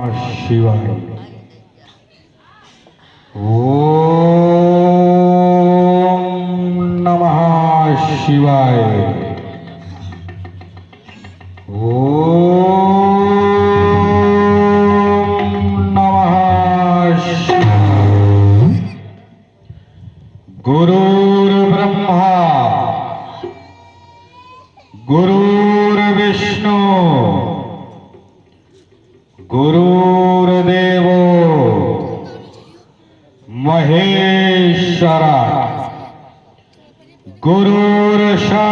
शिवाय। ओम नमः शिवाय। ओम नमः शिवाय। गुरुर्ब्रह्मा गुरुर्विष्णु गुरुर्देवो महेश्वरा गुरुर्साक्षात्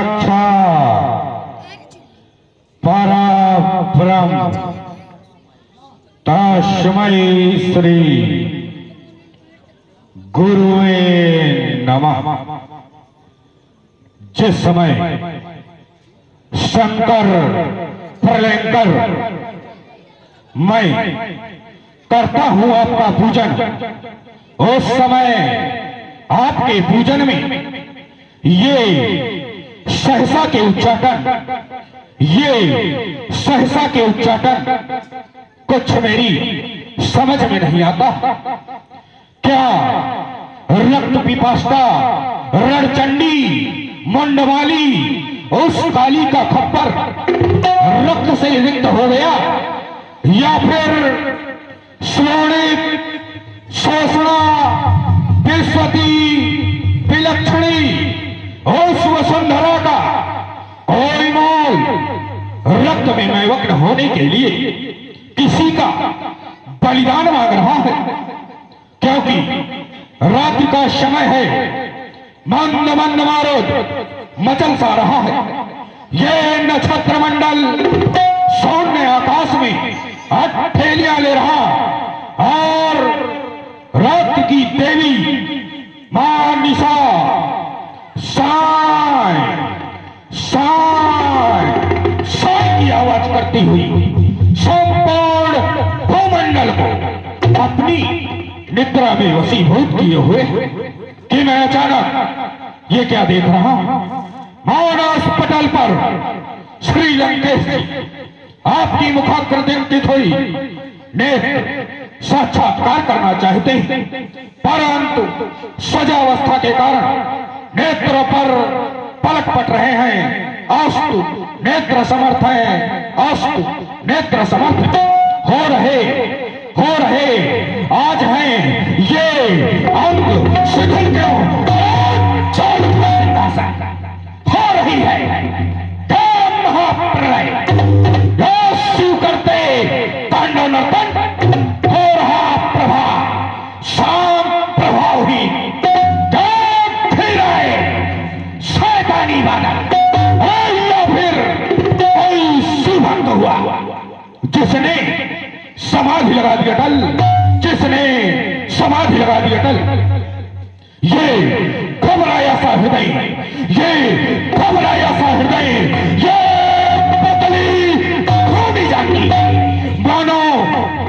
परब्रह्म तस्मै श्री गुरुवे नमः। जिस समय शंकर प्रलयंकर मैं करता हूं आपका पूजन, उस समय आपके पूजन में ये सहसा के उच्चाटन कुछ मेरी समझ में नहीं आता। क्या रक्त पिपासा रणचंडी मुंडवाली उस काली का खप्पर रक्त से रिक्त हो गया, या फिर श्रोणित शोषणा विश्वती विलक्षणी उस वसुंधरा का कोई मोल रक्त में मैवक्र होने के लिए किसी का बलिदान मांग रहा है। क्योंकि रात्रि का समय है, मंद मंद मारुत मचल सा रहा है। ये नक्षत्र मंडल शून्य आकाश में हथेलियां ले रहा और रात की देवी मां निशा साय साय साय की आवाज करती हुई संपूर्ण भूमंडल को अपनी निद्रा में वशीभूत किए हुए कि मैं अचानक ये क्या देख रहा हूं। मानस पटल पर श्री लंकेश आपकी मुखाकृति अंकित हुई नेत्र साक्षात्कार करना चाहते हैं, परंतु सजावस्था के कारण नेत्रों पर पलक पट रहे हैं। अस्तु नेत्र समर्थ है, अस्तु नेत्र समर्थ हो रहे आज हैं ये अंग शिथिल क्यों हो रही है। महाप्रलय शिव करते तांडव नर्तन हो रहा प्रभा शाम प्रभावहीन फिर आए शैतानी बादल, या फिर कोई शिव भक्त हुआ जिसने समाधि लगा दी अटल, जिसने समाधि लगा दी अटल। ये घबराया सा हृदय, ये घबराया सा हृदय, ये पतली खोदी जाती मानो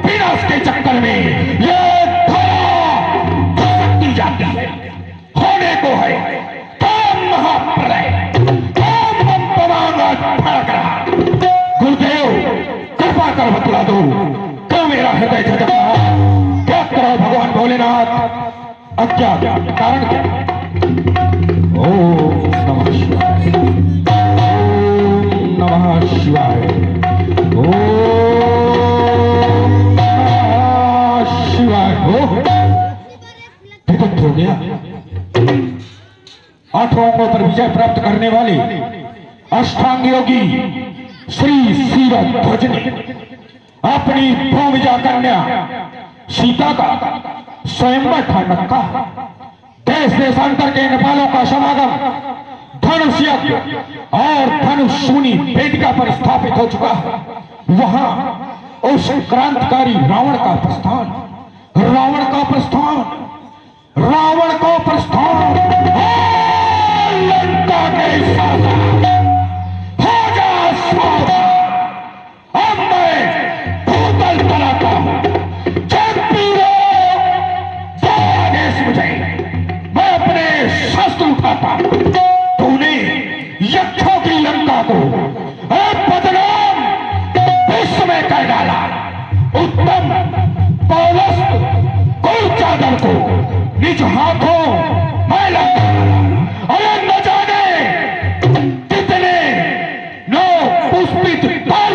विनाश के चक्कर में ये धरती जाती है। होने को है काम महाप्रलय, काम भड़क रहा। गुरुदेव कृपा कर बतला दो, क्यों मेरा हृदय झटक रहा? क्या करो भगवान भोलेनाथ? अज्ञात कारण क्या? ओम नमः शिवाय, ओम नमः शिवाय, ओम नमः शिवाय। विदित हो गया। आठों अंगों पर विजय प्राप्त करने वाले अष्टांग योगी श्री क्षीरध्वज ने अपनी भूमिजा कन्या सीता का स्वयंवर ठान रखा। देश देशांतर के नेपालों का समागम धनुष यज्ञ और धनुष शूनी वेदिका पर स्थापित हो चुका है। वहां उस क्रांतिकारी रावण का प्रस्थान, रावण का प्रस्थान, रावण का प्रस्थान। लंका के शासक हो जा सावधान, अब मैं भूतल तलाता हूं। मैं अपने शस्त्र उठाता, तूने यक्षों की लंका को बदनाम विश्व में कर डाला। उत्तम पौलुस कुल चादर को निज हाथों मैं लगता, अरे न जाने कितने नौ पुष्पित तल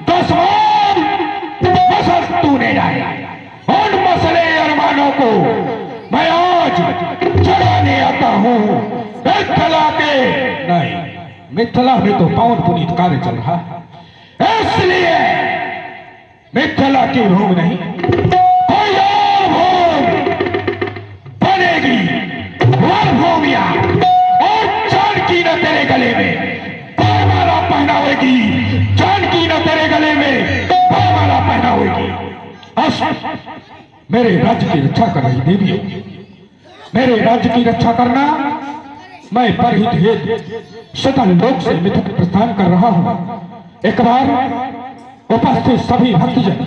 दसवार मसल तूने डाले। उन मसले अरमानों को मैं आज जगाने आता हूँ। मिथिला के नहीं, मिथिला में तो पावन पुनीत कार्य चल रहा है, इसलिए मिथिला की भूमि नहीं कोई और भूमि बनेगी। वह भूमिया और जानकी न तेरे गले में पामाला पहनावेगी, जानकी न तेरे गले में पामाला पहनावेगी। मेरे राज्य की रक्षा कर रही देवियों, मेरे राज्य की रक्षा करना मैं परहित हेतु सतन लोक से मिथिला प्रस्थान कर रहा हूं। एक बार उपस्थित सभी भक्तजन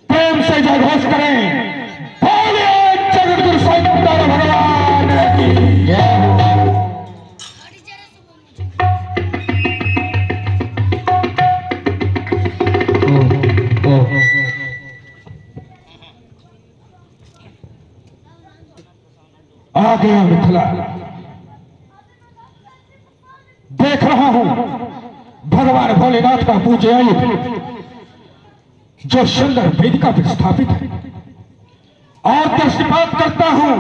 प्रेम से जयघोष करें, बोलिए जगतगुरु शंकर भगवान की जय हो। आ गया मिथिला, देख रहा हूं भगवान भोलेनाथ का पूज्य आयुध जो सुंदर वेदिका पर स्थापित है, और दृष्टिपात करता हूं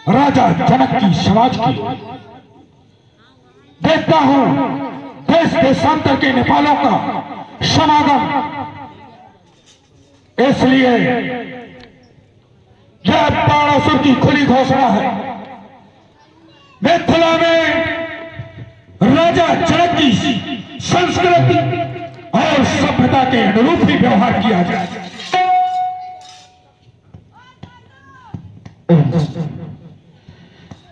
राजा जनक की समाज की। देखता हूं देश देशांतर के नेपालों का समागम। इसलिए यह बाणासुर की खुली घोषणा है, मिथिला में राजा जनक की संस्कृति और सभ्यता के अनुरूप ही व्यवहार किया जाए।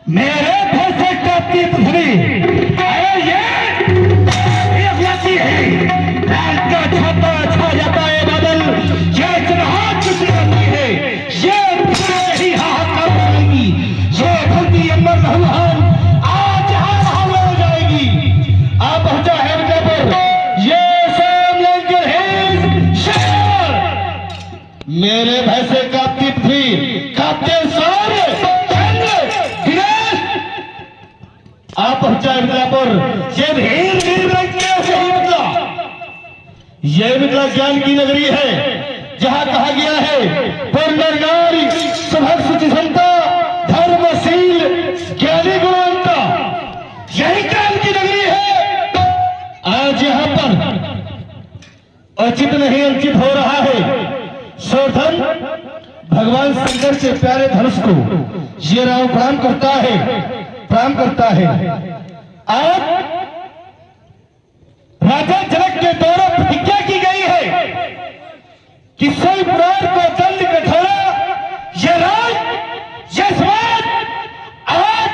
मेरे भैसे का पृथ्वी है, का छाता छा जाता है बादल, ये चढ़ात किसी होती है, ये ही हाहाकार करेगी, ये धरती अंबर भगवान आज यहाँ हो जाएगी। आप पहुंचा है पर ये मेरे भैसे का पृथ्वी काते सारे आप पहुंचा मिथिलापुर, ये धीर धीर यह मिथिला ज्ञान की नगरी है, जहां कहा गया है पूर्ण नारी सुभग सुचि संता धर्मशील ज्ञानी गुणवंता, यही ज्ञान की नगरी है। आज यहां पर उचित नहीं अंकित हो रहा है शोधन भगवान शंकर के प्यारे धनुष को ये राव प्रणाम करता है, प्रणाम करता है। आज राजा जनक के द्वारा प्रतिज्ञा की गई है कि सही प्राण को दंड कठोरा, ये राज ये समाज आज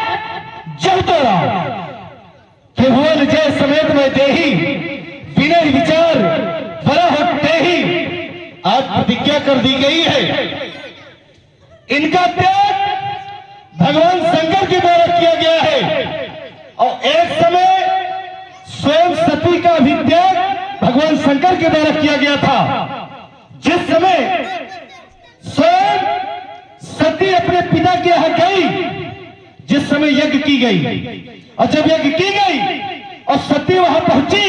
जब तोड़ा त्रिभुवन जय समेत में देही विनय विचार बड़ा होते ही आज प्रतिज्ञा कर दी गई है। इनका त्याग भगवान शंकर के द्वारा किया गया है, और एक समय स्वयं सती का भी त्याग भगवान शंकर के द्वारा किया गया था। जिस समय स्वयं सती अपने पिता के यहाँ गई, जिस समय यज्ञ की गई, और जब यज्ञ की गई और सती वहां पहुंची,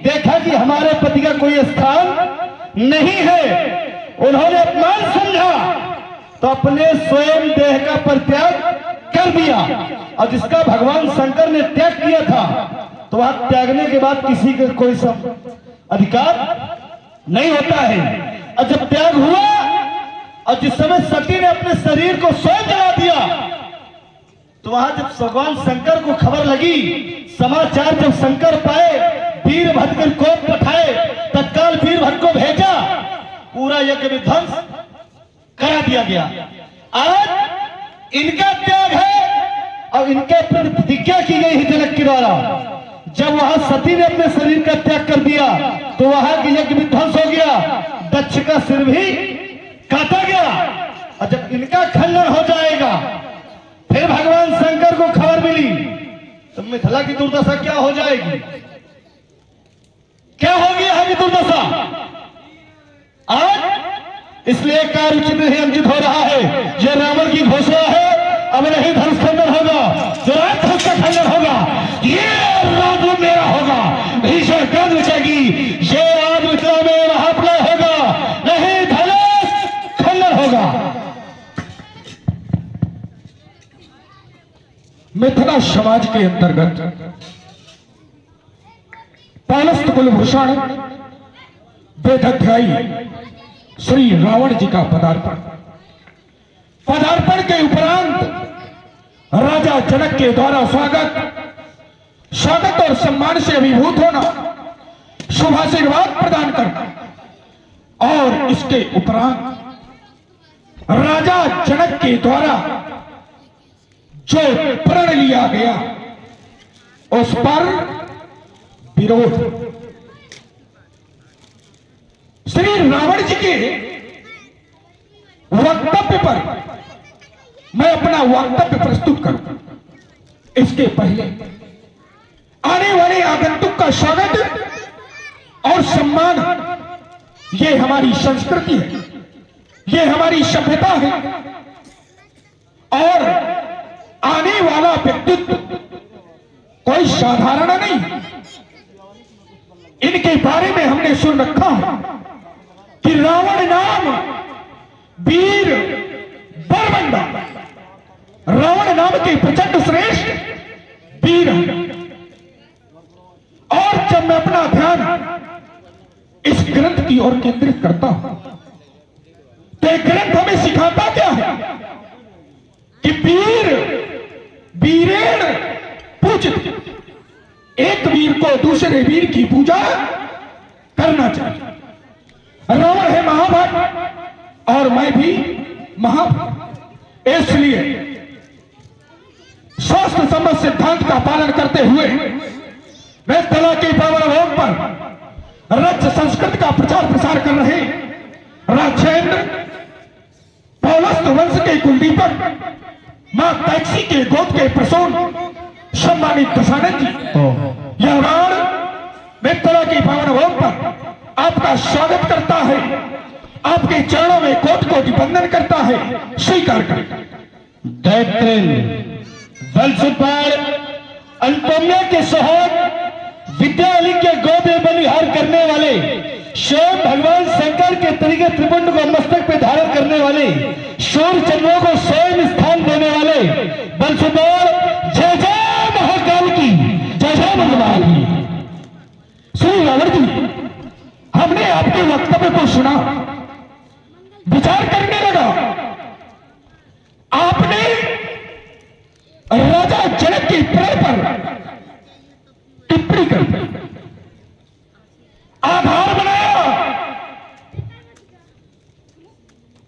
देखा कि हमारे पति का कोई स्थान नहीं है, उन्होंने अपमान समझा तो अपने स्वयं देह का परित्याग कर दिया। और जिसका भगवान शंकर ने त्याग किया था, तो वहां त्यागने के बाद किसी का कोई अधिकार नहीं होता है। और जब त्याग हुआ और जिस समय सती ने अपने शरीर को स्वयं जला दिया, तो वहां जब भगवान शंकर को खबर लगी, समाचार जब शंकर पाए, वीरभद्र को कोप पठाए, तत्काल वीरभद्र को भेजा, पूरा यज्ञ विध्वंस करा दिया गया। आज इनका त्याग है और इनके प्रति प्रतिज्ञा की गई है जनक के द्वारा। जब वहां सती ने अपने शरीर का त्याग कर दिया, तो वहां के यज्ञ विध्वंस हो गया, दक्ष का सिर भी काटा गया। और जब इनका खंडन हो जाएगा, फिर भगवान शंकर को खबर मिली, तो मिथिला की दुर्दशा क्या हो जाएगी, क्या होगी यहाँ की दुर्दशा। इसलिए कार्य उचित नहीं अनुचित हो रहा है। यह रावण की घोषणा है, अब नहीं धनुष खंडन होगा, जो धनुष का खंडन होगा ये राज्य मेरा होगा। भीषण गर्ज मचेगी, ये आज मिथिला में महाप्रलय होगा, नहीं धनुष खंडन होगा। मिथिला समाज के अंतर्गत पौलस्त कुलभूषण वेदाध्यायी श्री रावण जी का पदार्पण के उपरांत राजा जनक के द्वारा स्वागत और सम्मान से अभिभूत होना, शुभाशीर्वाद प्रदान करना और इसके उपरांत राजा जनक के द्वारा जो प्रण लिया गया उस पर विरोध। श्री रावण जी के वक्तव्य पर मैं अपना वक्तव्य प्रस्तुत करूं, इसके पहले आने वाले आगंतुक का स्वागत और सम्मान, ये हमारी संस्कृति है, ये हमारी सभ्यता है। और आने वाला व्यक्तित्व कोई साधारण नहीं। इनके बारे में हमने सुन रखा है कि रावण नाम वीर बलवंता, रावण नाम के प्रचंड श्रेष्ठ वीर। और जब मैं अपना ध्यान इस ग्रंथ की ओर केंद्रित करता हूं तो एक ग्रंथ हमें सिखाता क्या है कि वीर वीरेण पूजित, एक वीर को दूसरे वीर की पूजा करना चाहिए। रावण है महाभक्त और मैं भी महाभक्त, इसलिए शास्त्र सम्मत सिद्धांत का पालन करते हुए मैं कला के पावन भोग पर रच संस्कृत का प्रचार प्रसार कर रहे राजेंद्र पौलस्त वंश के कुलदीपक मां टैक्सी के गोद के प्रसून सम्मानित दशानंद जी, यह रावण मिथिला के पावन भोग पर आपका स्वागत करता है, आपके चरणों में कोटि कोटि वंदन करता है, स्वीकार करें। दैत्रेन बलसुपाल अंतोम्या के सहोद विद्यालय के गोद में बलिहार करने वाले, स्वयं भगवान शंकर के तरीके त्रिपुंड को मस्तक पे धारण करने वाले, सूर्य चंद्रों को स्वयं स्थान देने वाले बलसुपाल, जय जय महाकाल की, जय जय मंगलवार की। श्री रावण जी, हमने आपके वक्तव्य को सुना, विचार करने लगा। आपने राजा जनक के प्रण पर टिप्पणी कर दी, आधार बनाया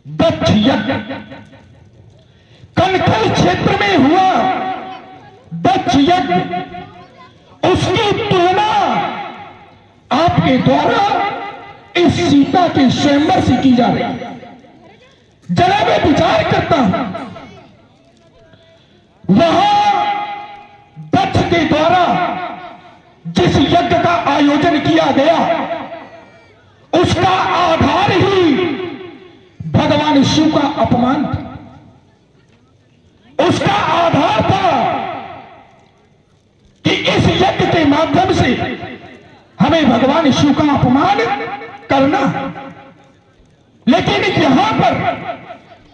दक्ष यज्ञ, कनखल क्षेत्र में हुआ दक्ष यज्ञ, उसकी तुलना आपके द्वारा इस सीता के स्वयंवर से की जा रही है। जरा मैं विचार करता हूं, वहां दक्ष के द्वारा जिस यज्ञ का आयोजन किया गया उसका आधार ही भगवान शिव का अपमान था। उसका आधार था कि इस यज्ञ के माध्यम से हमें भगवान शिव का अपमान करना है। लेकिन यहां पर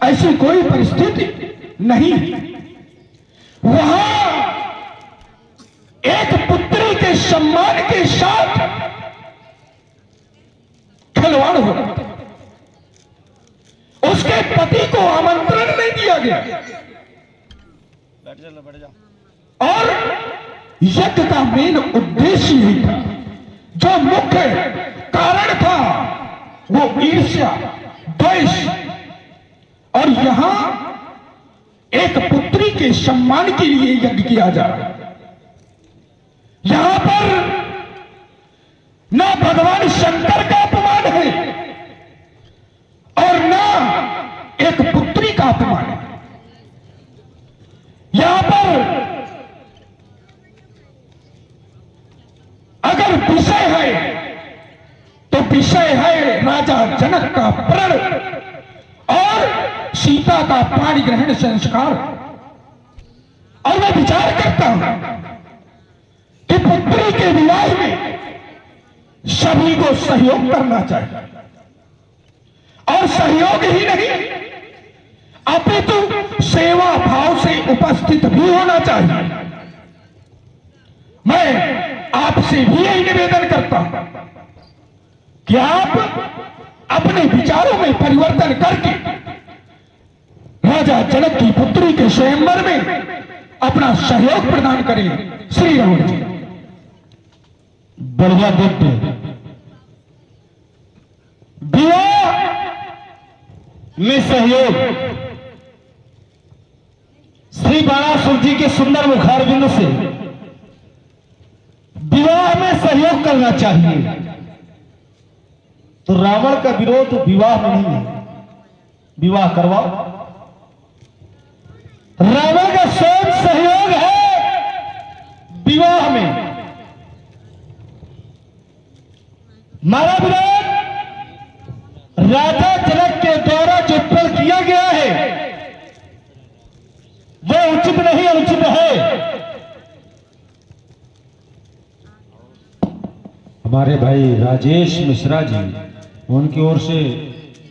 ऐसी कोई परिस्थिति नहीं। वहां एक पुत्री के सम्मान के साथ खिलवाड़ हो रहा था। उसके पति को आमंत्रण नहीं दिया गया और यज्ञ का मेन उद्देश्य यही था। जो मुख्य कारण था वो ईर्ष्या, द्वेष, और यहां एक पुत्री के सम्मान के लिए यज्ञ किया जा रहा है। यहां पर न भगवान शंकर का अपमान है और न एक पुत्री का अपमान है। यहां पर अगर विषय है तो विषय है राजा जनक का प्रण, सीता का पाणी ग्रहण संस्कार। और मैं विचार करता हूं कि पुत्री के विवाह में सभी को सहयोग करना चाहिए, और सहयोग ही नहीं अपितु सेवा भाव से उपस्थित भी होना चाहिए। मैं आपसे भी यही निवेदन करता हूं कि आप अपने विचारों में परिवर्तन करके राजा जनक की पुत्री के स्वयंवर में अपना सहयोग प्रदान करें। श्री रावण जी। बढ़िया दिव्य विवाह में सहयोग श्री बाणासुर जी के सुंदर मुखारबिंद से विवाह में सहयोग करना चाहिए। तो रावण का विरोध विवाह में नहीं है, विवाह करवाओ। रावण का स्वयं सहयोग है विवाह में। हमारा विरोध राजा जनक के द्वारा जो पल किया गया है वह उचित नहीं, अनुचित है। हमारे भाई राजेश मिश्रा जी, उनकी ओर से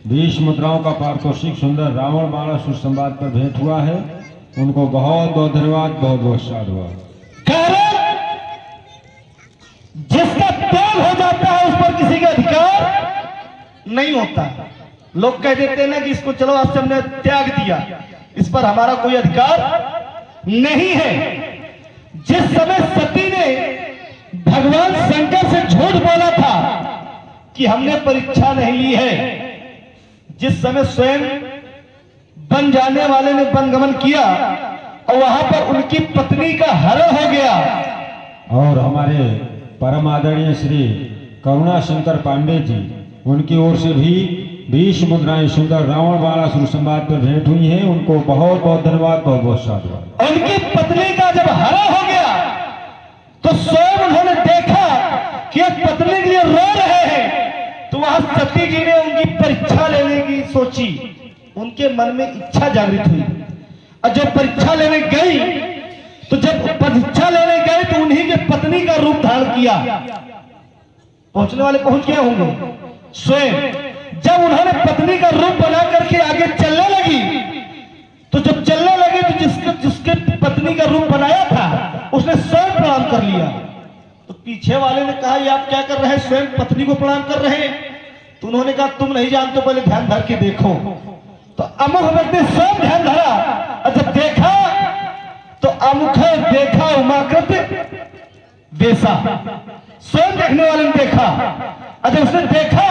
20 मुद्राओं का पारितोषिक सुंदर रावण बाणासुर संवाद पर भेंट हुआ है। उनको बहुत बहुत धन्यवाद, बहुत बहुत साधुवाद। कारण जिसका त्याग हो जाता है उस पर किसी का अधिकार नहीं होता। लोग कह देते हैं ना कि इसको चलो आज से हमने त्याग दिया, इस पर हमारा कोई अधिकार नहीं है। जिस समय सती ने भगवान शंकर से झूठ बोला था कि हमने परीक्षा नहीं ली है, जिस समय स्वयं बन जाने वाले ने वनगमन किया और वहां पर उनकी पत्नी का हरण हो गया। और हमारे परम आदरणीय श्री करुणा शंकर पांडे जी, उनकी ओर से भी 20 मुद्राएं सुंदर रावण बाणासुर संवाद पर भेंट हुई हैं। उनको बहुत बहुत धन्यवाद, बहुत बहुत साधुवाद। उनकी पत्नी का जब हरण हो गया तो स्वयं उन्होंने देखा कि एक पत्नी के लिए रो रहे हैं, तो वहां सती जी ने उनकी परीक्षा लेने की सोची। उनके मन में इच्छा जागृत हुई और जब परीक्षा लेने गई तो जब परीक्षा लेने गए तो उन्हीं के पत्नी का रूप धारण किया। पहुंचने वाले पहुंच गए होंगे। स्वयं जब उन्होंने पत्नी का रूप बना करके आगे चलने लगी तो जब चलने लगी तो जिसके पत्नी का रूप बनाया था उसने स्वयं प्रणाम कर लिया। तो पीछे वाले ने कहा, ये आप क्या कर रहे हैं, स्वयं पत्नी को प्रणाम कर रहे हैं? तो उन्होंने कहा, तुम नहीं जानते, पहले ध्यान धर के देखो। तो अमुख व्यक्ति स्वयं ध्यान धरा और जब देखा तो अमुख देखा उमाकृत देसा। स्वयं देखने वाले ने देखा और जब उसने देखा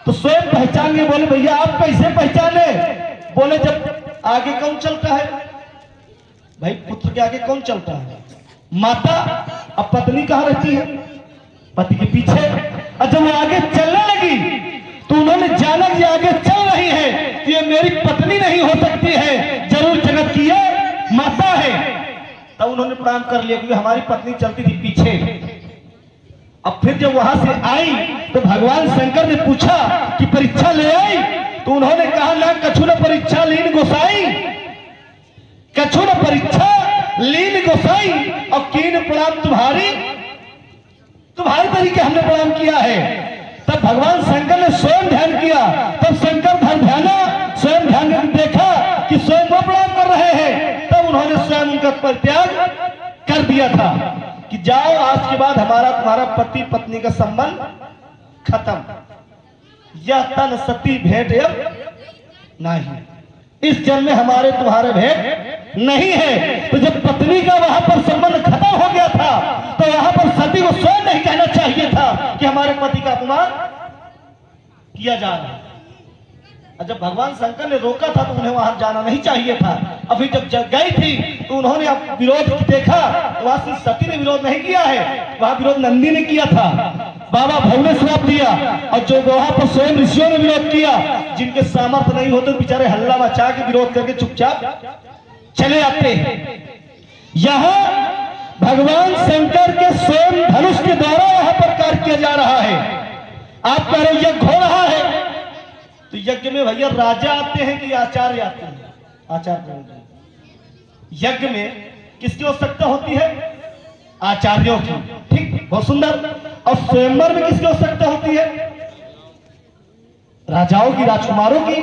तो स्वयं पहचान के बोले, भैया आप कैसे पहचाने? बोले, जब आगे कौन चलता है भाई, पुत्र के आगे कौन चलता है? माता। अब पत्नी कहां रहती है? पति के पीछे। और जब वो आगे चलने लगी तो उन्होंने जाना कि आगे चल रही है तो ये मेरी पत्नी नहीं हो सकती है, जरूर जगत की ये माता है। तब उन्होंने प्रणाम कर लिया क्योंकि हमारी पत्नी चलती थी पीछे। अब फिर जब वहां से आई तो भगवान शंकर ने पूछा कि परीक्षा ले आई? तो उन्होंने कहा, ना कछु न परीक्षा लीन गोसाई, कछु न परीक्षा लीन गोसाई, और कीन प्रणाम तुम्हारी तरीके हमने प्रणाम किया है। तब भगवान शंकर ने स्वयं ध्यान किया। तब शंकर ध्याना स्वयं ध्यान करके देखा कि स्वयं वो प्रणाम कर रहे हैं। तब उन्होंने स्वयं उनका परित्याग कर दिया था कि जाओ, आज के बाद हमारा तुम्हारा पति पत्नी का संबंध खत्म। यह तन सती भेंट अब नहीं, इस जन्म में हमारे तुम्हारे भेंट नहीं है। तो जब पत्नी का वहां पर संबंध खत्म हो गया था तो वहां पर सती को स्वयं नहीं कहना चाहिए था कि हमारे पति का अपमान किया जा रहा है। और जब भगवान शंकर ने रोका था तो उन्हें वहां जाना नहीं चाहिए था। अभी जब गई थी तो उन्होंने अब विरोध देखा तो वहां से सती ने विरोध नहीं किया है, वहां विरोध नंदी ने किया था। बाबा भव ने श्राप दिया और जो वहां पर स्वयं ऋषियों ने विरोध किया। जिनके सामर्थ्य नहीं होते तो बेचारे हल्ला मचा के विरोध करके चुपचाप चले आते हैं। यहां भगवान शंकर के स्वयं धनुष के द्वारा यहां पर कार्य किया जा रहा है। आप कह रहे यज्ञ हो रहा है, तो यज्ञ में भैया राजा आते हैं कि आचार्य आते हैं? आचार्य। यज्ञ में किसकी आवश्यकता होती है? आचार्यों की। ठीक, बहुत सुंदर। और स्वयंवर में किसकी आवश्यकता होती है? राजाओं की, राजकुमारों की।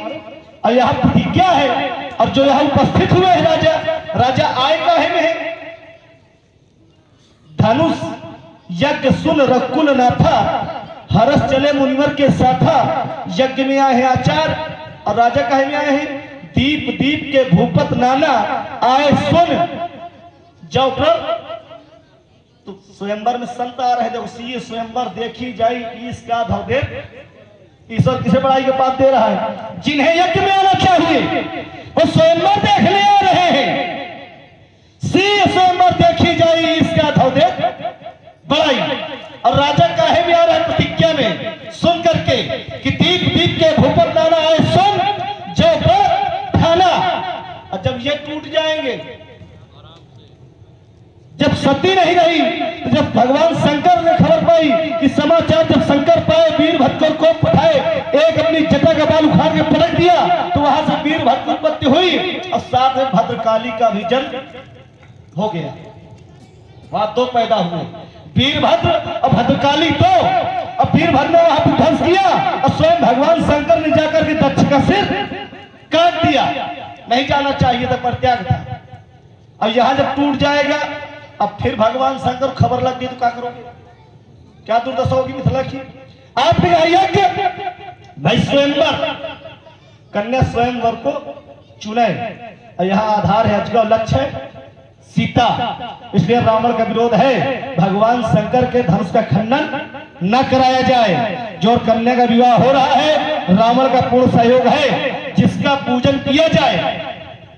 और यहां प्रतिज्ञा है, और जो यहां उपस्थित हुए हैं राजा आए काहे में है? धनुष यज्ञ सुन रकुल न था, हरस चले मुनिवर के साथा। यज्ञ में आए हैं आचार्य, और राजा काहे में आए हैं? दीप दीप के भूपत नाना आए सुन जाओ पर। तो स्वयंवर में संत आ रहे, देखो सी स्वयंवर देखी जाई इसका धौदे। ईश्वर किसे बड़ाई के बात दे रहा है? जिन्हें यज्ञ में आना चाहिए वो स्वयंवर देखने आ रहे हैं। सी स्वयंवर देखी जाई इसका धौदे बड़ाई। और राजा काहे में आ रहा है? प्रतिज्ञा में सुन करके कि दीप दीप के भूपत नाना आए सुन जो पर थाना। और जब ये टूट जाएंगे, जब सती नहीं रही, तो जब भगवान शंकर ने खबर पाई कि समाचार जब शंकर पाए, वीरभद्र को पठाए, एक अपनी जटा का बाल उखाड़ के पलट दिया, तो वहां से वीरभद्र की उत्पत्ति हुई और साथ में भद्रकाली का भी जन्म हो गया। वहां दो पैदा हुए, वीरभद्र और भद्रकाली दो। और वीरभद्र ने वहां पर ध्वंस किया और स्वयं भगवान शंकर ने जाकर के दक्ष का सिर काट दिया। नहीं जाना चाहिए था, परित्याग था। अब यहां जब टूट जाएगा, अब फिर भगवान शंकर खबर लग गई तो क्या करोगे? क्या दुर्दशा होगी मिथिला की? आपने कहा यज्ञ भाई स्वयंवर, कन्या स्वयंवर को चुने। यहाँ आधार है, अजगव लक्ष्य है सीता, इसलिए रावण का विरोध है। भगवान शंकर के धनुष का खंडन न कराया जाए। जो कन्या का विवाह हो रहा है, रावण का पूर्ण सहयोग है, जिसका पूजन किया जाए।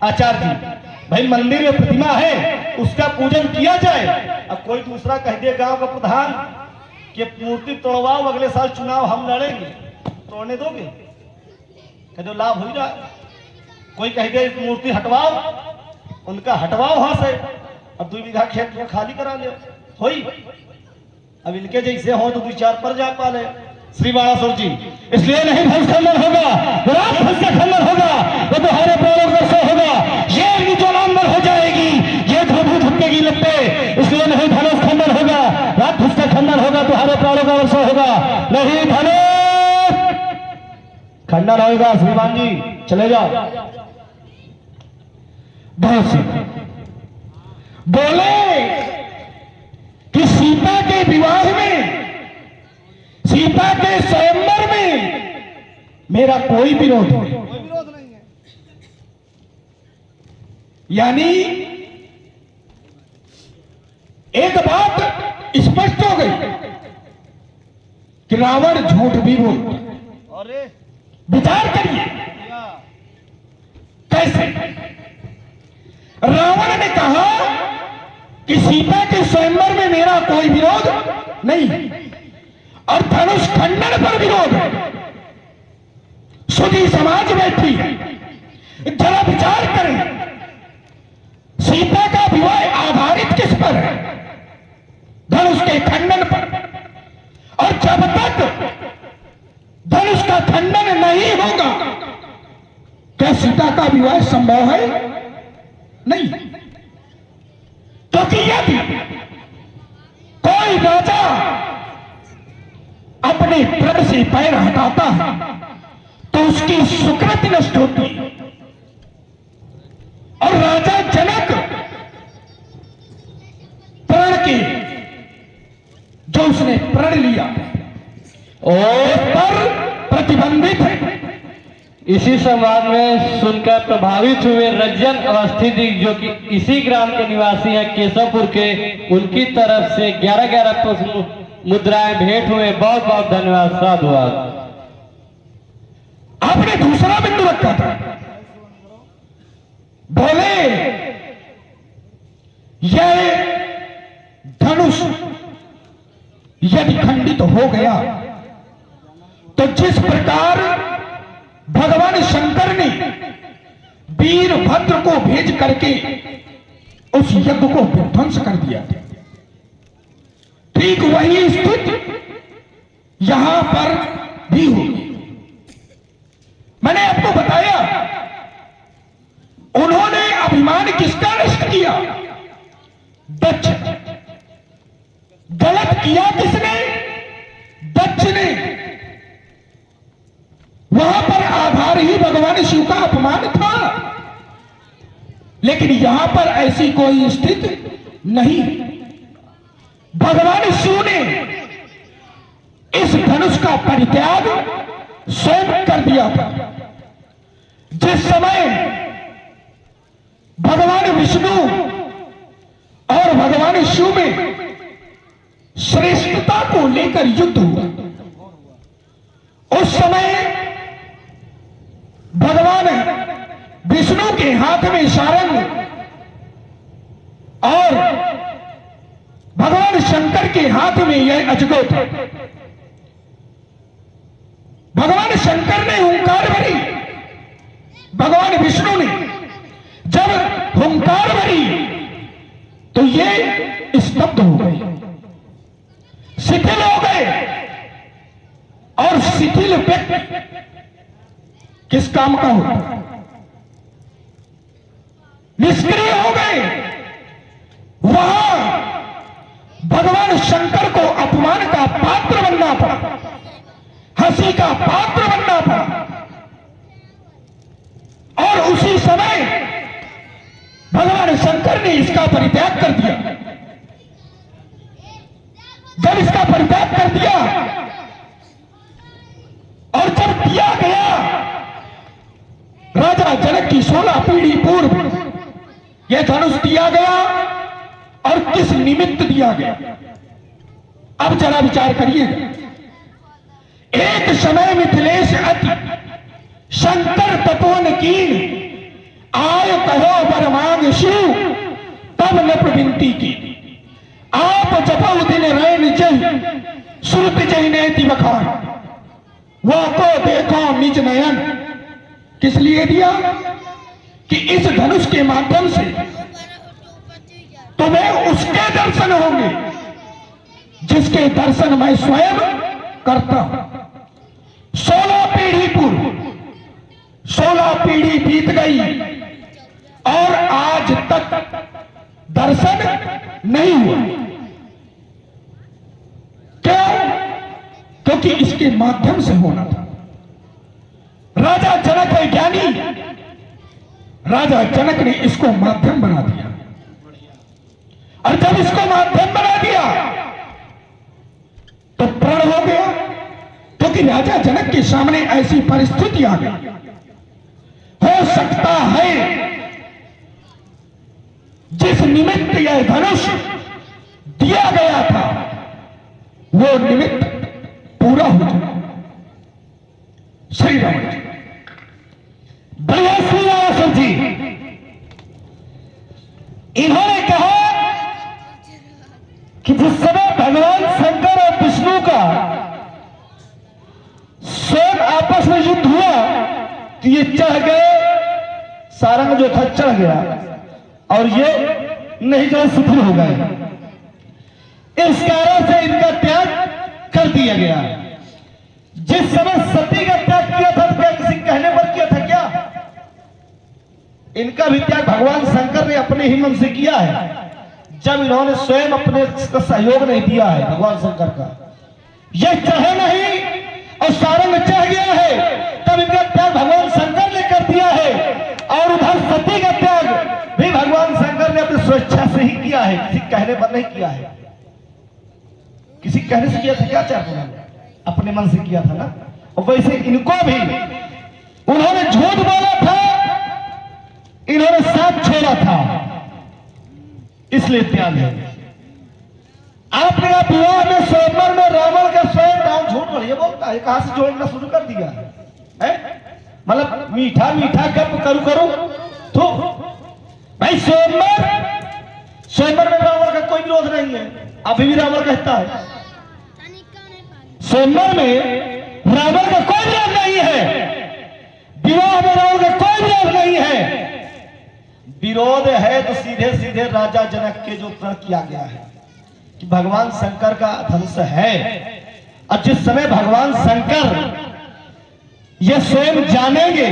आचार्य जी भाई मंदिर में प्रतिमा है, उसका पूजन किया जाए। अब कोई दूसरा कह दे गांव का प्रधान कि मूर्ति तोड़वाओ, अगले साल चुनाव हम लड़ेंगे, तोड़ने दोगे? कह दो लाभ हो रहा। कोई कह दे मूर्ति हटवाओ, उनका हटवाओ वहां से, अब 2 बीघा खेत में खाली करा ले होई। अब इनके जैसे हो तो 2-4 पर जा पाले श्री बाणासुर जी। इसलिए नहीं धनुष खंडन होगा, रात धनुष का खंडन होगा, वो तुम्हारे प्राणों का से होगा। ये जो नामवर हो जाएगी, ये धोबू धुक्केगी लगते। इसलिए नहीं धनुष खंडन होगा, रात धनुष का खंडन होगा, तुम्हारे प्राणों का वर्षा होगा। नहीं धनुष खंडन होगा। श्रीमान जी चले जाओ। बहुत से बोले कि सीता के विवाह में, सीता के स्वयंवर में मेरा कोई विरोध नहीं। यानी एक बात स्पष्ट हो गई कि रावण झूठ भी बोलता। विचार करिए कैसे। रावण ने कहा कि सीता के स्वयंवर में मेरा कोई विरोध नहीं, और धनुष खंडन पर विरोध है। सुधी समाज बैठी है, जरा विचार करें, सीता का विवाह आधारित किस पर है? धनुष के खंडन पर। और जब तक धनुष का खंडन नहीं होगा, क्या सीता का विवाह संभव है? नहीं। क्योंकि यदि कोई राजा अपने प्रण से पैर हटाता है तो उसकी सुकृति नष्ट होती है। और राजा जनक प्रण के जो उसने प्रण लिया और पर प्रतिबंधित है। इसी संवाद में सुनकर प्रभावित हुए रज्जन अवस्थित जो कि इसी ग्राम के निवासी हैं केशवपुर के, उनकी तरफ से 11-11 मुद्राएं भेंट हुए। बहुत बहुत धन्यवाद, साधुवाद। आपने दूसरा बिंदु रखा था, बोले यह धनुष यदि खंडित हो गया तो जिस प्रकार भगवान शंकर ने वीरभद्र को भेज करके उस यज्ञ को विध्वंस कर दिया था, ठीक वही स्थिति यहां पर भी होगी। पर ही भगवान शिव का अपमान था, लेकिन यहां पर ऐसी कोई स्थिति नहीं। भगवान शिव ने इस धनुष का परित्याग स्वयं कर दिया था। जिस समय भगवान विष्णु और भगवान शिव में श्रेष्ठता को लेकर युद्ध हुआ, उस समय भगवान विष्णु के हाथ में सारंग और भगवान शंकर के हाथ में यह अजगो था। भगवान शंकर ने हुंकार भरी, भगवान विष्णु ने जब हुंकार भरी तो ये स्तब्ध हो गए, शिथिल हो गए। और शिथिल व्यक्ति किस काम का होता है? निष्क्रिय हो गए। वहां भगवान शंकर को अपमान का पात्र बनना पड़ा, हंसी का पात्र बनना पड़ा। और उसी समय भगवान शंकर ने इसका परित्याग कर दिया। जब इसका परित्याग कर दिया और जब दिया गया राजा जनक की 16 पीढ़ी पूर्व यह धनुष दिया गया, और किस निमित्त दिया गया? अब जरा विचार करिएगा। एक समय मिथिलेश अति शंकर तपोन कीन, आय कहो बर मांग शिव तब न प्रविंती की। आप जपऊ दिन रैन जय श्रुत जय नेति बखान, वह को देखो निज नयन। किस लिए दिया? कि इस धनुष के माध्यम से तुम्हें उसके दर्शन होंगे जिसके दर्शन मैं स्वयं करता हूं। 16 पीढ़ी पूर्व 16 पीढ़ी बीत गई और आज तक दर्शन नहीं हुआ। क्यों? क्योंकि इसके माध्यम से होना था। राजा जनक है ज्ञानी, राजा जनक ने इसको माध्यम बना दिया। और जब इसको माध्यम बना दिया तो प्रण हो गया, क्योंकि राजा जनक के सामने ऐसी परिस्थिति आ गई। हो सकता है जिस निमित्त यह धनुष दिया गया था वो निमित्त पूरा हो जाए। श्री राम जी, बढ़िया श्री राम जी, इन्होंने कहा कि जिस समय भगवान शंकर और विष्णु का स्वयं आपस में युद्ध हुआ तो ये चढ़ गए, सारंग जो था चढ़ गया और ये नहीं जो शिथिल हो गए। इस कारण से इनका त्याग कर दिया गया। जिस समय सती का त्याग किया था तो क्या किसी कहने पर किया था क्या? इनका भी त्याग भगवान शंकर ने अपने ही मन से किया है। जब इन्होंने स्वयं अपने का सहयोग नहीं दिया है भगवान शंकर का, यह चढ़े नहीं और सारंग चढ़ गया है, तब इनका त्याग भगवान शंकर ने कर दिया है। और उधर सती का त्याग भी भगवान शंकर ने अपनी स्वेच्छा से ही किया है, किसी कहने पर नहीं किया है। किसी कहने से किया था क्या? चाहे अपने मन से किया था ना। और वैसे इनको भी उन्होंने झूठ बोला था, इन्होंने साथ छोड़ा था, इसलिए त्याग है। आपने कहा विवाह में स्वयंवर में रावण का स्वयं नाम झूठ बढ़िया बोलता है, कहां से जोड़ना शुरू कर दिया है? मतलब मीठा मीठा कब करूं तो भाई स्वयंवर में रावण का कोई विरोध नहीं है। अभी भी रावण कहता है स्वयंवर में रावण का कोई विरोध नहीं है, विवाह में रावण का कोई विरोध नहीं है। विरोध है तो सीधे सीधे राजा जनक के जो तर्क किया गया है कि भगवान शंकर का धनुष है। और जिस समय भगवान शंकर ये स्वयं जानेंगे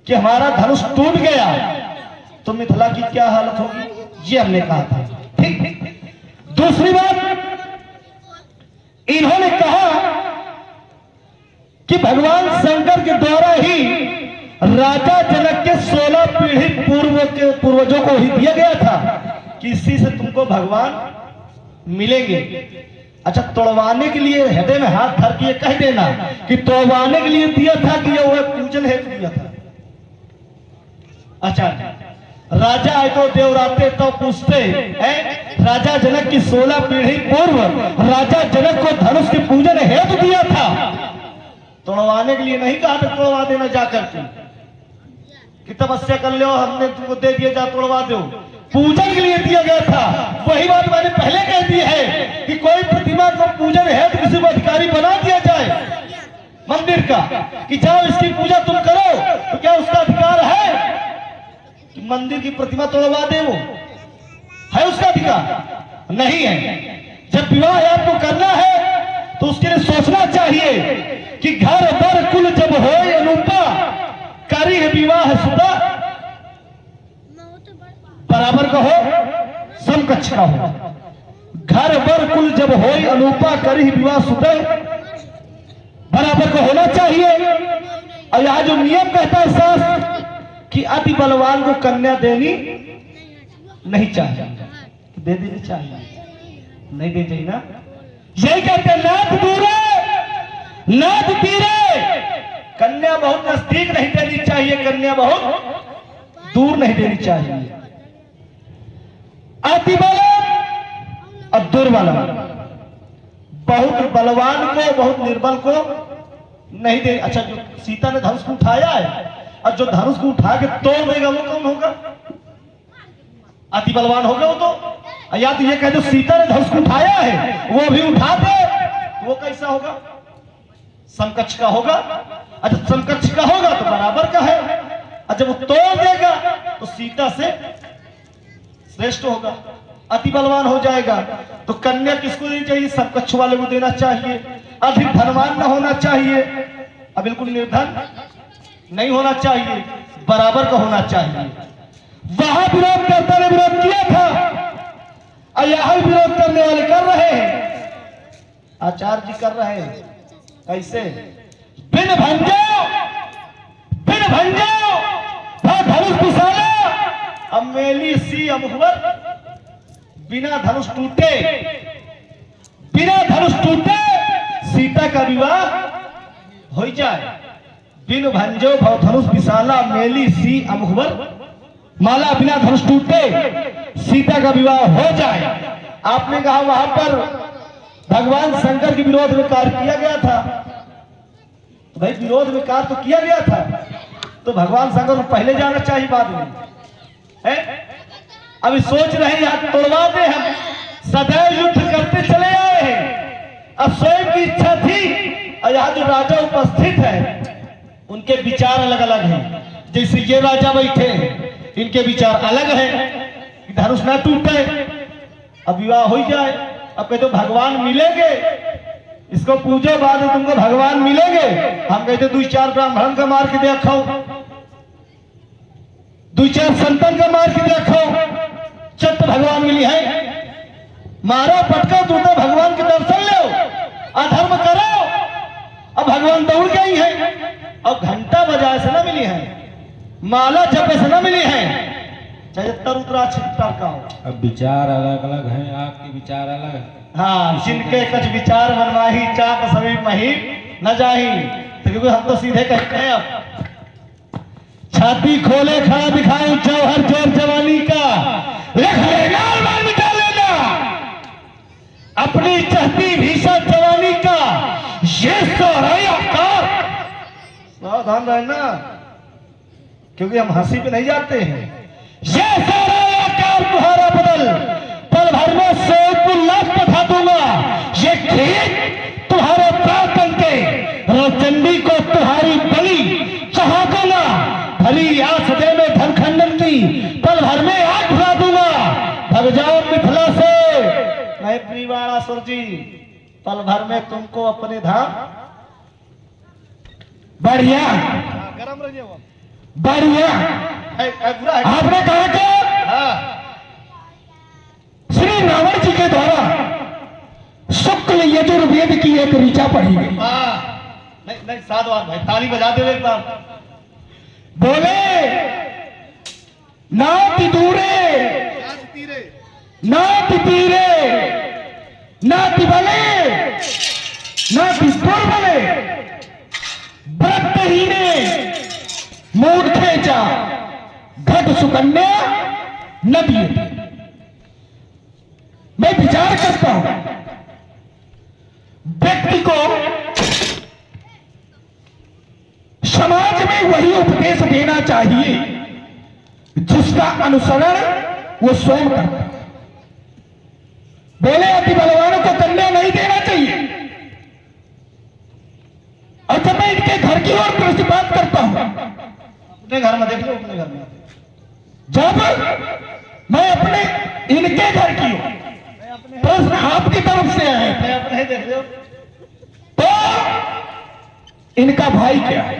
कि हमारा धनुष टूट गया तो मिथिला की क्या हालत होगी, ये हमने कहा था। ठीक। दूसरी बात, इन्होंने कहा कि भगवान शंकर के द्वारा ही राजा जनक के 16 पीढ़ी पूर्व के पूर्वजों को ही दिया गया था कि इसी से तुमको भगवान मिलेंगे। अच्छा, तोड़वाने के लिए हृदय में हाथ धर के ये कह देना कि तोड़वाने के लिए दिया था कि ये वो पूजन हेतु दिया था। अच्छा, राजा आए तो देवराते तो पूछते हैं, राजा जनक की 16 पीढ़ी पूर्व राजा जनक को धनुष के पूजन हेतु दिया था, तोड़वाने के लिए नहीं कहा था तोड़वा देना जाकर कि तपस्या कर लो, हमने तुमको दे दिया, जा तोड़वा दो। पूजन के लिए दिया गया था। वही बात मैंने पहले कह दी है कि कोई प्रतिमा को पूजन हेतु किसी को अधिकारी बना दिया जाए मंदिर का कि जाओ इसकी पूजा तुम करो, तो क्या उसका अधिकार है कि मंदिर की प्रतिमा तोड़वा दे? वो है उसका अधिकार? नहीं है। जब विवाह आपको करना है तो उसके लिए सोचना चाहिए कि घर बर कुल जब हो अनुपा करी है विवाह सुधा, बराबर का हो समकक्ष का हो। घर बर कुल जब हो अनुपा करी विवाह सुधा, बराबर का होना चाहिए। और यहाँ जो नियम कहता है शास्त्र कि अति बलवान को कन्या देनी नहीं चाहिए, दे देनी चाहिए, नहीं देनी चाहिए ना। यही कहते हैं नाथ दूरे नाथ तीरे, कन्या बहुत नजदीक नहीं देनी चाहिए, कन्या बहुत दूर नहीं देनी चाहिए। अति बलम और दुर्बलम, बहुत बलवान को बहुत निर्बल को नहीं दे। अच्छा, जो सीता ने धनुष को उठाया है और जो धनुष को उठा के तोड़ देगा वो कौन होगा? अति बलवान होगा वो तो। या तो ये कह दो सीता ने धनुष को उठाया है, वो भी उठा दे, वो कैसा होगा? समकक्ष का होगा। अच्छा, समकक्ष का होगा तो बराबर का है, और जब वो तोड़ देगा तो सीता से श्रेष्ठ होगा, अति बलवान हो जाएगा। तो कन्या किसको देनी चाहिए? समकक्ष वाले को देना चाहिए। अधिक धनवान न होना चाहिए और बिल्कुल निर्धन नहीं होना चाहिए, बराबर का होना चाहिए। वहां विरोध करता ने विरोध किया था और यहां विरोध करने वाले कर रहे हैं, आचार्य जी कर रहे हैं। कैसे? बिन भंजो धनुष पिसाला, अब मेली सी अमुहवर, बिना धनुष टूटे, बिना धनुष टूटे सीता का विवाह हो जाए। बिन भंजो भव धनुष विशाला मेली सी अमुहवर माला, बिना धनुष टूटे सीता का विवाह हो जाए। आपने कहा वहां पर भगवान शंकर के विरोध में कार्य किया गया था, तो भाई विरोध में कार्य तो किया गया था, तो भगवान शंकर को पहले जाना चाहिए बाद में है? अभी सोच रहे हैं तोड़वा दे, हम सदैव युद्ध करते चले आए हैं। अब स्वयं की इच्छा थी और यहाँ जो राजा उपस्थित है उनके विचार अलग अलग हैं। जैसे ये राजा बैठे हैं, इनके विचार अलग हैं कि धनुष ना टूटे, अब विवाह हो जाए। अब कहते भगवान मिलेंगे, इसको पूजो, बाद में तुमको भगवान मिलेंगे। हम कहते 2-4 ब्राह्मण का मार के देखो, 2-4 संतन का मार के देखो, चत भगवान मिली है। मारो पटका दूसरे भगवान के दर्शन लो, अधर्म करो, अब भगवान दौड़ गई है। अब घंटा बजाए से ना मिली है, माला जपे से ना मिली है, चाहे रुद्राक्ष का हो। अब विचार अलग अलग हैं, आपके विचार अलग है। हाँ, जिनके कुछ विचार मनवाही चाप सभी मही न जाही, तो क्योंकि हम तो सीधे कहते हैं अब छाती खोले खड़ा दिखाऊं जौहर जोर जवानी का, रख लेना और मिटा लेना अपनी चहती भीषण जवानी का, ये सौरकार। सावधान रहना, क्योंकि हम हंसी पे नहीं जाते हैं। ये सौरकार तुम्हारा बदल पल भर में 100 लाख पठा दूंगा, ये खेत तुम्हारे प्राण के चंडी को तुम्हारी बलि चढ़ा दूंगा, भली आस दे में धन खंडन की पल भर में आग भुला दूंगा। भग जाओ मिथिला से मैं प्रियवाणा सुर जी, पल भर में तुमको अपने धाम बढ़िया बढ़िया। आपने कहा कि श्री रावण जी के द्वारा शुक्ल यजुर्वेद की एक ऋचा पढ़ी गई। नहीं साधवान भाई, ताली बजा दो एक बार। बोले नाति दूरे नाति तीरे नाति बले नाति दुर्बले व्रतहीने मूर्खेचा घट सुकन्या नदी। मैं विचार करता हूं व्यक्ति को समाज में वही उपदेश देना चाहिए जिसका अनुसरण वो स्वयं करता है। बोले अति बलवानों को कन्या नहीं देना चाहिए। और जब मैं इनके घर की ओर दृष्टिपात करता हूं, अपने घर में देख लो, अपने घर में जब मैं अपने इनके घर की ओर, प्रश्न आपकी तरफ से आए मैं अपने ही देख लो। तो इनका भाई क्या है?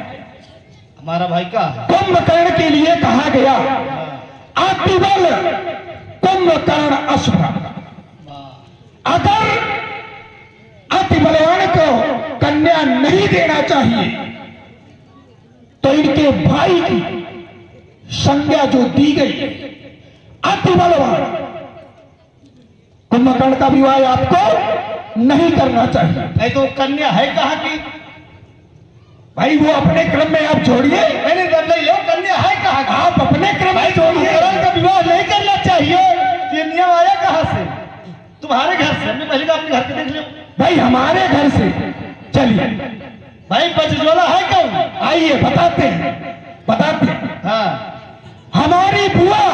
हमारा भाई का है। कुंभकर्ण के लिए कहा गया अतिबल कुंभकर्ण अश्व। अगर अति बलवान को कन्या नहीं देना चाहिए तो इनके भाई की संज्ञा जो दी गई अति बलवान कुंभकर्ण का विवाह आपको नहीं करना चाहिए। नहीं तो कन्या है कहाँ की? भाई वो अपने क्रम में आप जोड़िए। मैंने कर नहीं लो, कन्या है कहाँ की? आप अपने क्रम में जोड़िए। कुंभकर्ण का विवाह नहीं करना चाहिए, ये नियम आया कहाँ से? तुम्हारे घर से। हमने पहले तो अपने घर के देख लो। भाई हमारे घर से चलिए। भाई बजज्वाला है कौन? आइए बताते हैं। हाँ हमारी बुआ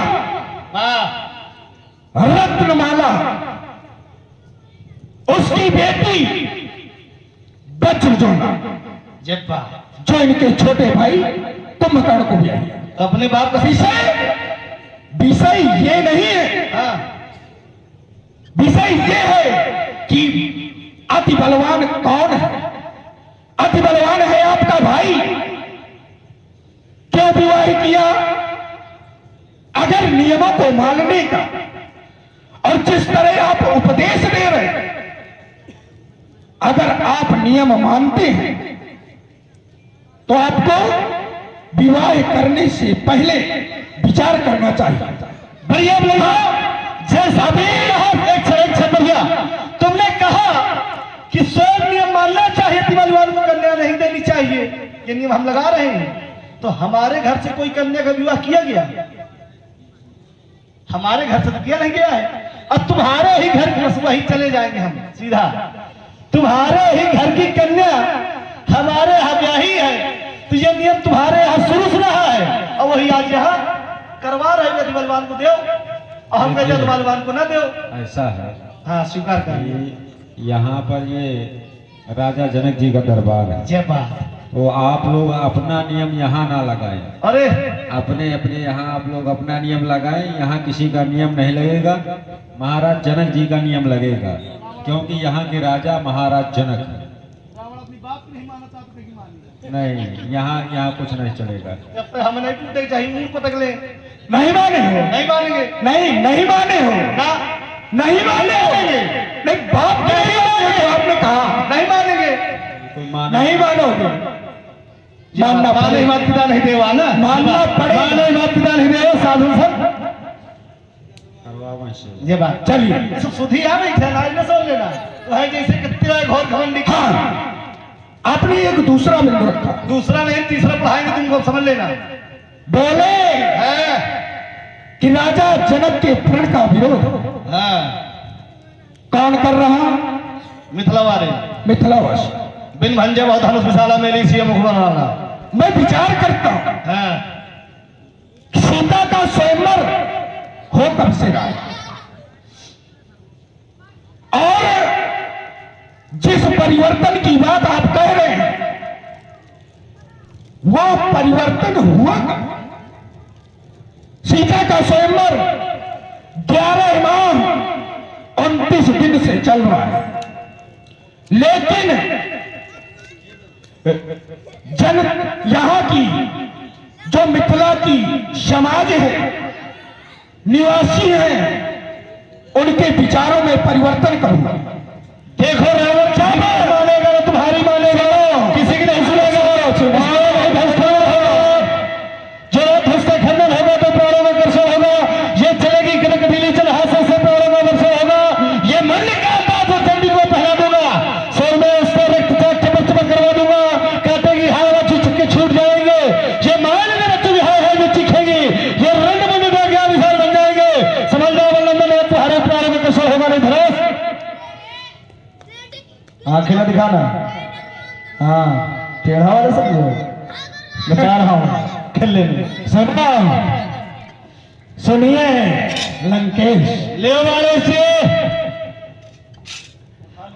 हाँ रत्नमाला, उसकी बेटी बजज्वाला जब्बा जो इनके छोटे भाई कुंभकर्ण को भी आई। अपने बाप का विषय ये नहीं है। हाँ विषय ये है कि अति बलवान कौन है? अति बलवान है आपका भाई। क्यों विवाह किया? अगर नियमों को मानने का और जिस तरह आप उपदेश दे रहे हैं, अगर आप नियम मानते हैं तो आपको विवाह करने से पहले विचार करना चाहिए। भैया बोला जैसा भी भैया तुमने कहा कि स्वयं नियम मानना चाहिए, बलवान को कन्या नहीं देनी चाहिए, ये नियम हम लगा रहे हैं। तो हमारे घर से कोई कन्या का विवाह किया गया? हमारे घर से तो किया नहीं गया है। अब तुम्हारे ही घर बस वही चले जाएंगे हम सीधा। तुम्हारे ही घर की कन्या हमारे यहाँ ब्याही है, तो ये नियम तुम्हारे यहाँ शुरू से रहा है और वही आज यहाँ करवा रहे हैं। बलवान को दो और हम कहते बलवान को ना दो। ऐसा है हाँ स्वीकार करिए। कि यहाँ पर ये राजा जनक जी का दरबार है, जय बात। तो आप लोग अपना नियम यहाँ ना लगाएं। अरे अपने अपने यहाँ आप लोग अपना नियम लगाएं। यहाँ किसी का नियम नहीं लगेगा, महाराज जनक जी का नियम लगेगा, क्योंकि यहाँ के राजा महाराज जनक हैं। नहीं, यहाँ कुछ नहीं चलेगा। जब तक हम नहीं टूटे चाहिए मुंह पटक ले। नहीं माने हो? नहीं मानेंगे। नहीं माने हो ना नहीं माने हो। नहीं बाप नहीं माने तो आपने कहा नहीं मानेंगे। कोई माने नहीं मानोगे। मानना माने पड़ेगा। मात पिता नहीं देवा ना, मानना पड़ेगा। माने मात पिता नहीं देवा साधु सब। करवावन से। ये बात चलिए। सब सुधी आ बैठे ना, इन्हें समझ लेना। तो है जैसे कितना घोर घमंडी। हाँ, आपने एक दूसरा बिंदु रखा। दूसरा नहीं तीसरा पढ़ाएंगे, तुमको समझ लेना। बोले है कि राजा जनक के प्रण का विरोध हाँ कौन कर रहा? मिथिला वाले मिथिलावासी। बिन भंजे बहुत धनुष विशाला मेली सी मुखबरा। मैं विचार करता हूं हाँ कि सीता का स्वयंवर हो कब से रहा है, और जिस परिवर्तन की बात आप कह रहे हैं वो परिवर्तन हुआ कब? सीता का स्वयंवर 11 माह 29 दिन से चल रहा है, लेकिन यहां की जो मिथिला की समाज है, निवासी हैं, उनके विचारों में परिवर्तन करूंगा। देखो रावण क्या मानेगा ना तुम्हारी मानेगा, किसी की नहीं सुनेगा। ये मायने में बच्चे विहार है जो चीखेंगे, ये रंग में क्या विशाल बन जाएंगे। समझ जाओ वल्लभ तुम्हारे प्यारे में कैसे होगा नहीं धरस। आंखें ना दिखाना, हाँ टेढ़ा वाले समझो, बचा रहा हूं खेलने में। सुनना सुनिए लंकेश, ले वाले से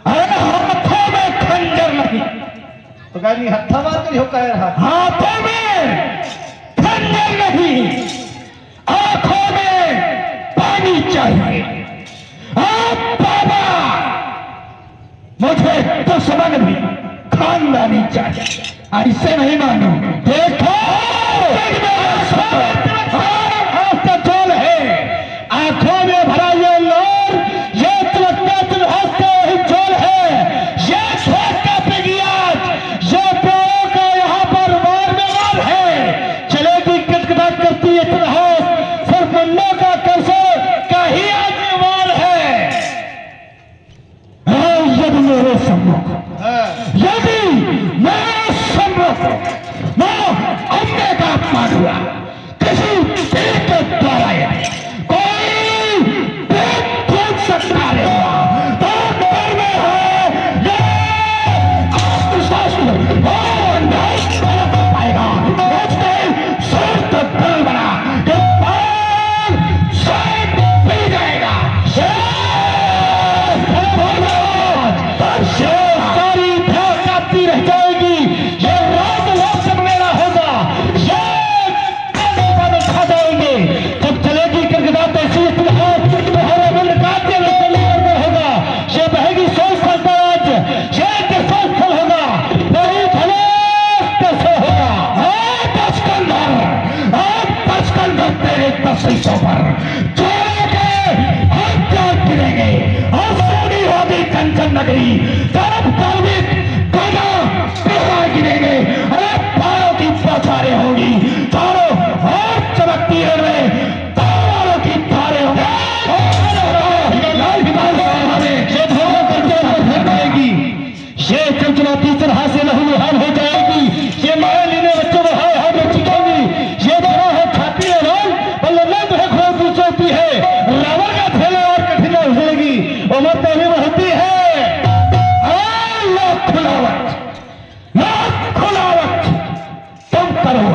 अरे हाथों में खंजर नहीं, तो कहीं हत्था मार कर हो कह रहा। हाथों में खंजर नहीं, आंखों में पानी चाहिए। आप बाबा मुझे दुश्मन भी खानदानी चाहिए, ऐसे नहीं मानो। देखो जोल है, आंखों में भरा ये लोर, ये चमकता हंसते ही जोल है, ये छोटा पिगियाज, ये प्यारों का यहाँ पर वार में वार है। चलेगी किटकिटा करती है इतिहास, सिर्फ मुन्नों का कैसे का ही आज वार है। यदि मेरे सम्मुख, यदि मेरे सम्मुख मैं अन्य का अपमान हुआ, किसी पीर के द्वारा कोई पेट फूट सकता नहीं हुआ, तो घर में है ये आत्मशास्त्र और नहीं कर पाएगा। मुझसे शर्त दिल बना कि पान स्वयं पी जाएगा। सारी भ्यास काटती रह जाएगी, ये रात लोग मेरा होगा, ये खा जाएंगे। जब चलेगी गिड़गिड़ाते ऐसी इतिहास, तुम्हारा मन काटे में होगा, ये बहेगी सोच फलता आज, ये सोच फल होगा, वही धनेश कैसे होगा। बचकंधर तेरे तस्वीरों पर जोड़ेंगे, हम प्यार गिरेंगे और सोनी होगी कंचन नगरी, तरफ धार्मिक गाना गिरेंगे। अरे पारों की बौछारें होगी, चारों और चमकती रहे, तारों की धारे होंगे। ये चमचमाती तरह से लहू लुहान हो जाएगी, ये माया लेने बच्चों को हाय हाय में चिखेंगी। ये धरा है छाती है रोल और लल्ला जो है खोल पूछती है, रावण का थैला और कठिन उजड़ेगी, उम्र पहले बढ़ती है। खुलावट तुम करो,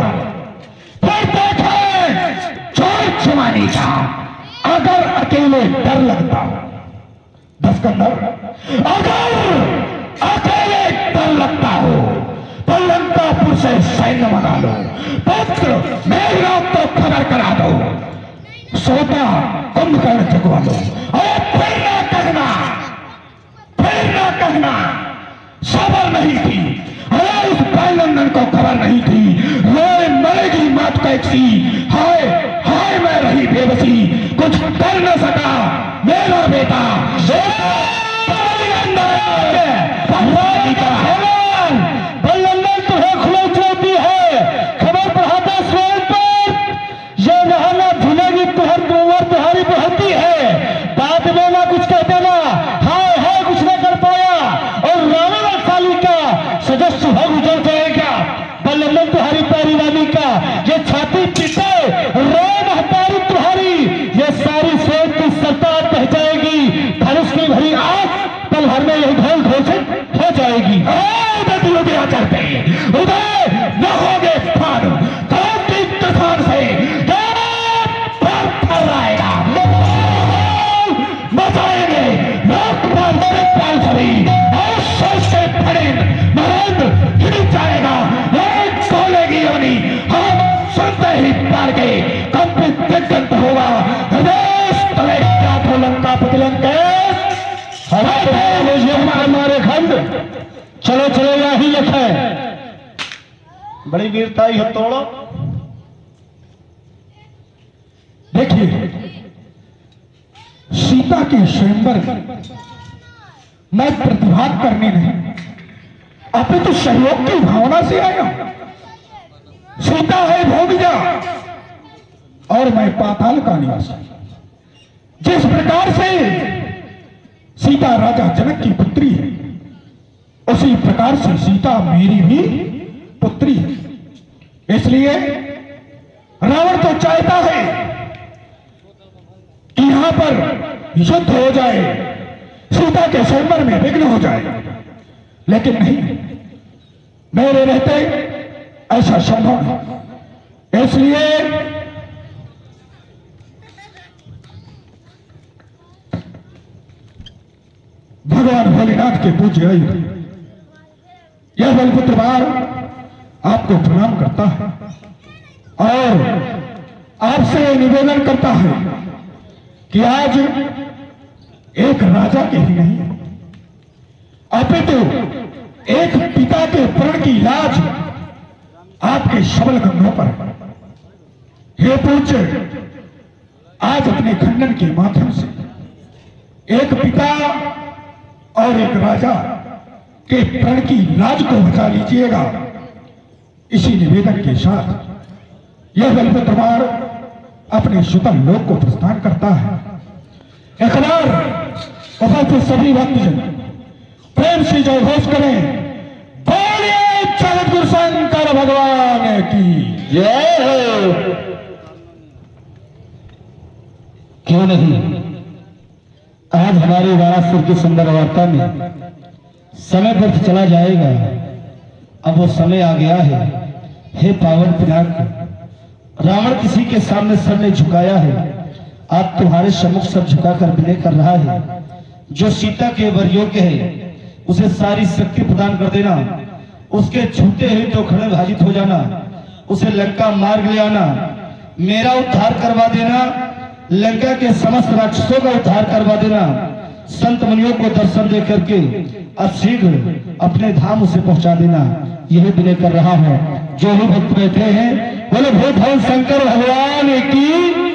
फिर देखें चोर छुमाने का। अगर अकेले डर लगता हो दस्कंदर, अगर अकेले डर लगता हो तो लंकापुर से सैन्य मंगा लो, पुत्र मेघनाथ तो खबर करा दो, सोता कुंभकर्ण जगवा लो। अरे फिर ना कहना सबर नहीं थी, अरे उस बैलंदन को खबर नहीं थी, रोए मरेगी मात कैसी, हाय हाय मैं रही बेबसी, कुछ कर न सका मेरा बेटा। बैलंदन तुम्हें खुलोच होती है, खबर पढ़ाता स्वयं पर, ये नहाना भूलेगी तुम्हारी उम्र तुम्हारी बढ़ती है। बाद में ना कुछ कह देना, हाय हाय कुछ न कर पाया और रावण साली का सदस्य भग उजड़ जाएगा। बैलंदन तुम्हारी प्यारी रानी का ये छाती पीटे, रोए महतारी तुम्हारी, ये सारी सेठ की सरकार बह जाएगी। धनुष की भरी आग पल भर में यही ढोल घोषित हो जाएगी। चलते उदय न होगे फान क्रांति तूफान से बचाएंगे सोचते पड़े नरेंद्र गिर जाएगा, खोलेगी योनी, हम सुनते ही प्यार के कंपित दिग्गंत होगा। लंका प्रतिलंकेश हमारे खंड चलो चलो यही लिखे। बड़ी वीरताई हो तोड़ो। देखिए सीता के स्वयंवर मैं प्रतिभाग करने नहीं, अपितु सहयोग की भावना से आया हूं। सीता है भोगिजा और मैं पाताल का निवासी। जिस प्रकार से सीता राजा जनक की पुत्री है, उसी प्रकार से सीता मेरी भी पुत्री है। इसलिए रावण तो चाहता है कि यहां पर युद्ध हो जाए, सीता के स्वयंवर में विघ्न हो जाए, लेकिन नहीं, मेरे रहते ऐसा संभव नहीं। इसलिए भगवान भोलेनाथ के पूज्य आयु यह बलपुत्र बाल आपको प्रणाम करता है और आपसे निवेदन करता है कि आज एक राजा के ही नहीं अपितु एक पिता के प्रण की लाज आपके शबल कंधों पर है। हे पूज्य, आज अपने खंडन के माध्यम से एक पिता और एक राजा के प्रण की लाज को बचा लीजिएगा। इसी निवेदन के साथ यह बलपुत्र बाण अपने सुतल लोक को प्रस्थान करता है। एक बार उपस्थित सभी भक्तजन प्रेम से जय घोष करें, बोलिए जगत गुरु शंकर भगवान की जय हो। क्यों नहीं, आज हमारी वाराणसी की सुंदर वार्ता में समय पर चला जाएगा। अब वो समय आ गया है। हे पावन पिनाक, रावण किसी के सामने सर नहीं झुकाया है, आज तुम्हारे सम्मुख सर झुकाकर विनय कर रहा है। जो सीता के वर योग्य है उसे सारी शक्ति प्रदान कर देना, उसके छूते हुए तो खड़े भाजित हो जाना, उसे लंका मार्ग ले आना, मेरा उद्धार करवा देना, लंका के समस्त राक्षसों का उद्धार करवा देना, संत मुनियों को दर्शन दे करके अब शीघ्र अपने धाम उसे पहुंचा देना, यही विनय कर रहा हूं। जो ही भक्त बैठे हैं बोले भोले शंकर भगवान की